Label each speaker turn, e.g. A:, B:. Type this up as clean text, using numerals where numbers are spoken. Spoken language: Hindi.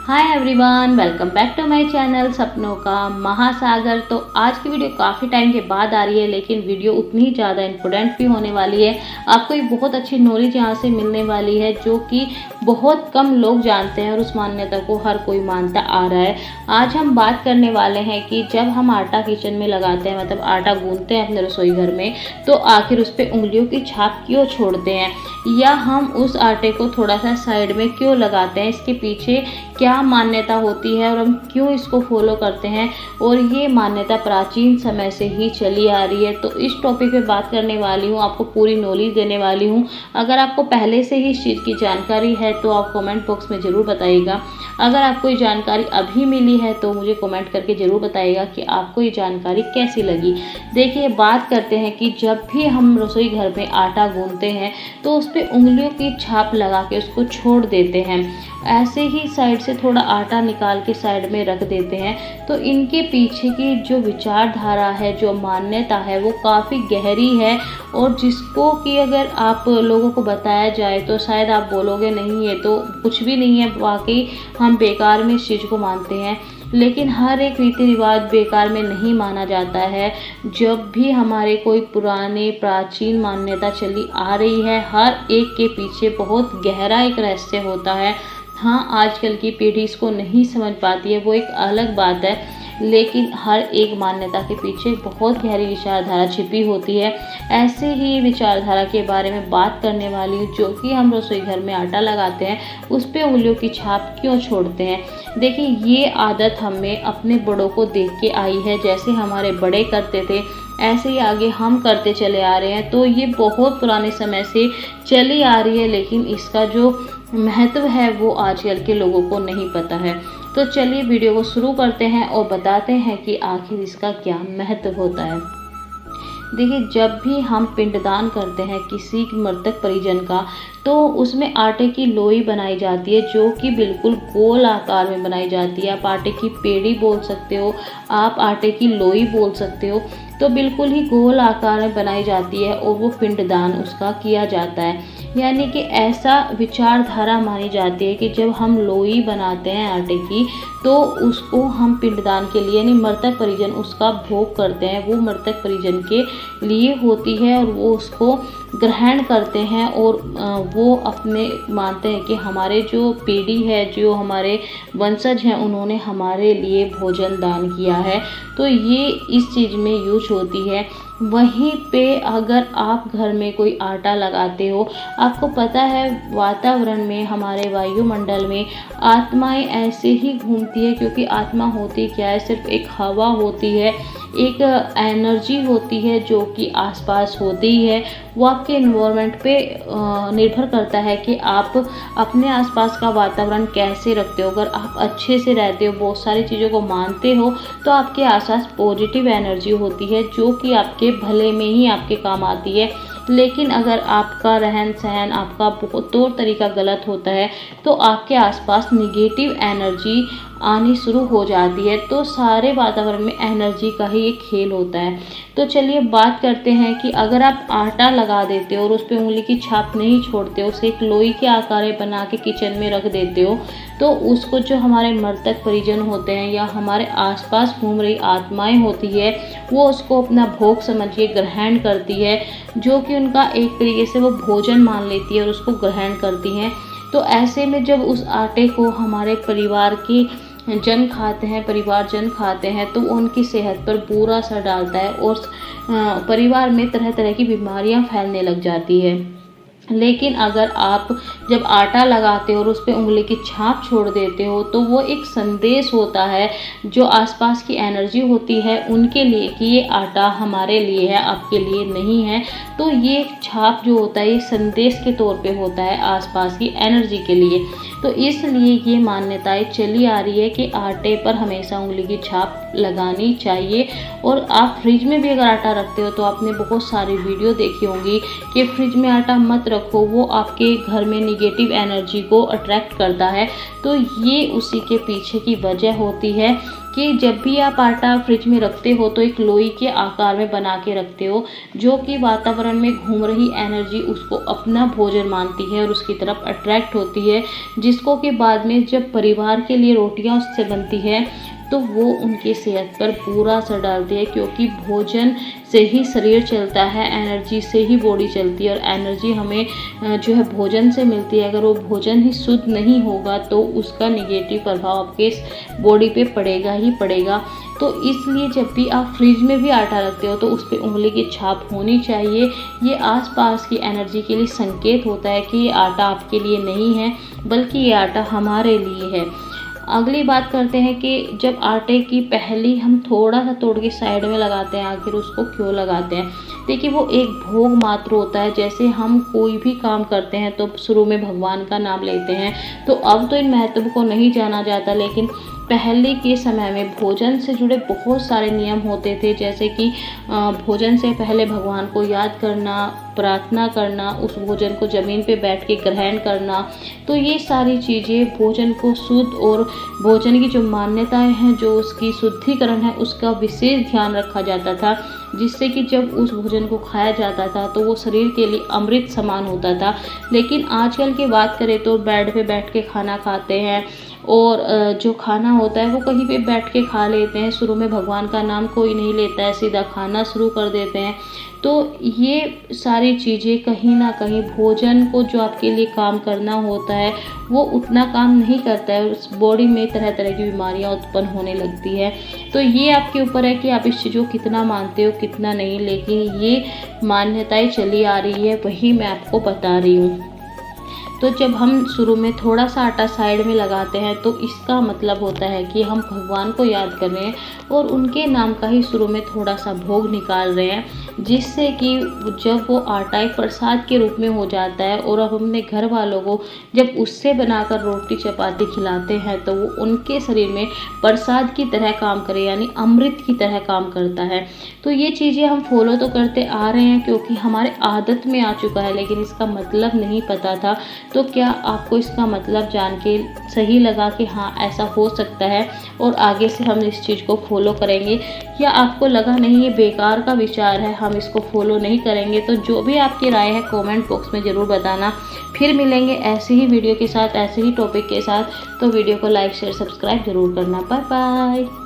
A: Hi everyone, welcome back to my channel सपनों का महासागर। तो आज की वीडियो काफ़ी टाइम के बाद आ रही है, लेकिन वीडियो उतनी ही ज़्यादा इम्पोर्टेंट भी होने वाली है। आपको एक बहुत अच्छी नॉलेज यहाँ से मिलने वाली है जो कि बहुत कम लोग जानते हैं और उस मान्यता को हर कोई मानता आ रहा है। आज हम बात करने वाले हैं कि जब हम आटा किचन में लगाते हैं, मतलब आटा गूंथते हैं अपने रसोई घर में, तो आखिर उस पर उंगलियों की छाप क्यों छोड़ते हैं, या हम उस आटे को थोड़ा सा साइड में क्यों लगाते हैं, इसके पीछे क्या मान्यता होती है और हम क्यों इसको फॉलो करते हैं। और ये मान्यता प्राचीन समय से ही चली आ रही है। तो इस टॉपिक पे बात करने वाली हूँ, आपको पूरी नॉलेज देने वाली हूँ। अगर आपको पहले से ही इस चीज़ की जानकारी है तो आप कमेंट बॉक्स में ज़रूर बताइएगा। अगर आपको ये जानकारी अभी मिली है तो मुझे कमेंट करके ज़रूर बताइएगा कि आपको ये जानकारी कैसी लगी। देखिए, बात करते हैं कि जब भी हम रसोई घर में आटा गूंथते हैं तो उस पर उंगलियों की छाप लगा के उसको छोड़ देते हैं। ऐसे ही साइड से थोड़ा आटा निकाल के साइड में रख देते हैं। तो इनके पीछे की जो विचारधारा है, जो मान्यता है, वो काफ़ी गहरी है। और जिसको कि अगर आप लोगों को बताया जाए तो शायद आप बोलोगे नहीं, ये तो कुछ भी नहीं है, वाकई हम बेकार में इस चीज़ को मानते हैं। लेकिन हर एक रीति रिवाज बेकार में नहीं माना जाता है। जब भी हमारे कोई पुराने प्राचीन मान्यता चली आ रही है, हर एक के पीछे बहुत गहरा एक रहस्य होता है। हाँ, आजकल की पीढ़ी इसको नहीं समझ पाती है, वो एक अलग बात है, लेकिन हर एक मान्यता के पीछे बहुत गहरी विचारधारा छिपी होती है। ऐसे ही विचारधारा के बारे में बात करने वाली हूँ, जो कि हम रसोई घर में आटा लगाते हैं उस पर उंगलियों की छाप क्यों छोड़ते हैं। देखिए, ये आदत हमें अपने बड़ों को देख के आई है। जैसे हमारे बड़े करते थे ऐसे ही आगे हम करते चले आ रहे हैं। तो ये बहुत पुराने समय से चली आ रही है, लेकिन इसका जो महत्व है वो आजकल के लोगों को नहीं पता है। तो चलिए वीडियो को शुरू करते हैं और बताते हैं कि आखिर इसका क्या महत्व होता है। देखिए, जब भी हम पिंडदान करते हैं किसी मृतक परिजन का, तो उसमें आटे की लोई बनाई जाती है, जो कि बिल्कुल गोल आकार में बनाई जाती है। आप आटे की पेड़ी बोल सकते हो, आप आटे की लोई बोल सकते हो। तो बिल्कुल ही गोल आकार में बनाई जाती है और वो पिंडदान उसका किया जाता है। यानी कि ऐसा विचारधारा मानी जाती है कि जब हम लोई बनाते हैं आटे की, तो उसको हम पिंडदान के लिए, यानी मृतक परिजन उसका भोग करते हैं, वो मृतक परिजन के लिए होती है और वो उसको ग्रहण करते हैं। और वो अपने मानते हैं कि हमारे जो पीढ़ी है, जो हमारे वंशज हैं, उन्होंने हमारे लिए भोजन दान किया है। तो ये इस चीज़ में यूज होती है। वहीं पे अगर आप घर में कोई आटा लगाते हो, आपको पता है वातावरण में, हमारे वायुमंडल में आत्माएं ऐसे ही घूमती है, क्योंकि आत्मा होती क्या है, सिर्फ एक हवा होती है, एक एनर्जी होती है जो कि आसपास होती ही है। वो आपके इन्वायरमेंट पे निर्भर करता है कि आप अपने आसपास का वातावरण कैसे रखते हो। अगर आप अच्छे से रहते हो, बहुत सारी चीज़ों को मानते हो, तो आपके आसपास पॉजिटिव एनर्जी होती है जो कि आपके भले में ही आपके काम आती है। लेकिन अगर आपका रहन सहन, आपका तौर तरीका गलत होता है, तो आपके आसपास निगेटिव एनर्जी आनी शुरू हो जाती है। तो सारे वातावरण में एनर्जी का ही एक खेल होता है। तो चलिए बात करते हैं कि अगर आप आटा लगा देते हो और उस पर उंगली की छाप नहीं छोड़ते हो, उसे एक लोई के आकार में बना के किचन में रख देते हो, तो उसको जो हमारे मृतक परिजन होते हैं या हमारे आसपास घूम रही आत्माएं होती है, वो उसको अपना भोग समझ के ग्रहण करती है, जो कि उनका एक तरीके से वो भोजन मान लेती है और उसको ग्रहण करती हैं। तो ऐसे में जब उस आटे को हमारे परिवार के जन खाते हैं, परिवारजन खाते हैं, तो उनकी सेहत पर बुरा असर डालता है और परिवार में तरह तरह की बीमारियां फैलने लग जाती है। लेकिन अगर आप जब आटा लगाते हो और उस पर उंगली की छाप छोड़ देते हो, तो वो एक संदेश होता है जो आसपास की एनर्जी होती है उनके लिए कि ये आटा हमारे लिए है, आपके लिए नहीं है। तो ये छाप जो होता है, ये संदेश के तौर पे होता है आसपास की एनर्जी के लिए। तो इसलिए ये मान्यताएं चली आ रही है कि आटे पर हमेशा उंगली की छाप लगानी चाहिए। और आप फ्रिज में भी अगर आटा रखते हो, तो आपने बहुत सारी वीडियो देखी होंगी कि फ्रिज में आटा मत रखो, वो आपके घर में निगेटिव एनर्जी को अट्रैक्ट करता है। तो ये उसी के पीछे की वजह होती है कि जब भी आप आटा फ्रिज में रखते हो तो एक लोई के आकार में बना के रखते हो, जो कि वातावरण में घूम रही एनर्जी उसको अपना भोजन मानती है और उसकी तरफ अट्रैक्ट होती है, जिसको कि बाद में जब परिवार के लिए रोटियां उससे बनती है तो वो उनकी सेहत पर बुरा असर डालती है, क्योंकि भोजन से ही शरीर चलता है, एनर्जी से ही बॉडी चलती है और एनर्जी हमें जो है भोजन से मिलती है। अगर वो भोजन ही शुद्ध नहीं होगा तो उसका निगेटिव प्रभाव आपके इस बॉडी पे पड़ेगा ही पड़ेगा। तो इसलिए जब भी आप फ्रिज में भी आटा रखते हो तो उस पर उंगली की छाप होनी चाहिए। ये आसपास की एनर्जी के लिए संकेत होता है कि ये आटा आपके लिए नहीं है, बल्कि ये आटा हमारे लिए है। अगली बात करते हैं कि जब आटे की पहली हम थोड़ा सा तोड़ के साइड में लगाते हैं, आखिर उसको क्यों लगाते हैं? देखिए, वो एक भोग मात्र होता है। जैसे हम कोई भी काम करते हैं तो शुरू में भगवान का नाम लेते हैं, तो अब तो इन महत्व को नहीं जाना जाता, लेकिन पहले के समय में भोजन से जुड़े बहुत सारे नियम होते थे। जैसे कि भोजन से पहले भगवान को याद करना, प्रार्थना करना, उस भोजन को ज़मीन पे बैठ के ग्रहण करना। तो ये सारी चीज़ें भोजन को शुद्ध और भोजन की जो मान्यताएं हैं, जो उसकी शुद्धिकरण है, उसका विशेष ध्यान रखा जाता था, जिससे कि जब उस भोजन को खाया जाता था तो वो शरीर के लिए अमृत समान होता था। लेकिन आजकल की बात करें तो बेड पे बैठ के खाना खाते हैं और जो खाना होता है वो कहीं पे बैठ के खा लेते हैं। शुरू में भगवान का नाम कोई नहीं लेता है, सीधा खाना शुरू कर देते हैं। तो ये सारी चीज़ें कहीं ना कहीं भोजन को जो आपके लिए काम करना होता है वो उतना काम नहीं करता है, उस बॉडी में तरह तरह की बीमारियां उत्पन्न होने लगती है। तो ये आपके ऊपर है कि आप इस चीज़ को कितना मानते हो कितना नहीं, लेकिन ये मान्यताएं चली आ रही है, वही मैं आपको बता रही हूँ। तो जब हम शुरू में थोड़ा सा आटा साइड में लगाते हैं तो इसका मतलब होता है कि हम भगवान को याद कर रहे हैं और उनके नाम का ही शुरू में थोड़ा सा भोग निकाल रहे हैं, जिससे कि जब वो आटा एक प्रसाद के रूप में हो जाता है और अब अपने घर वालों को जब उससे बनाकर रोटी चपाती खिलाते हैं तो वो उनके शरीर में प्रसाद की तरह काम करे, यानी अमृत की तरह काम करता है। तो ये चीज़ें हम फॉलो तो करते आ रहे हैं क्योंकि हमारे आदत में आ चुका है, लेकिन इसका मतलब नहीं पता था। तो क्या आपको इसका मतलब जान के सही लगा कि हाँ ऐसा हो सकता है और आगे से हम इस चीज़ को फॉलो करेंगे, या आपको लगा नहीं ये बेकार का विचार है, हम इसको फॉलो नहीं करेंगे? तो जो भी आपकी राय है कमेंट बॉक्स में ज़रूर बताना। फिर मिलेंगे ऐसे ही वीडियो के साथ, ऐसे ही टॉपिक के साथ। तो वीडियो को लाइक शेयर सब्सक्राइब ज़रूर करना। Bye bye.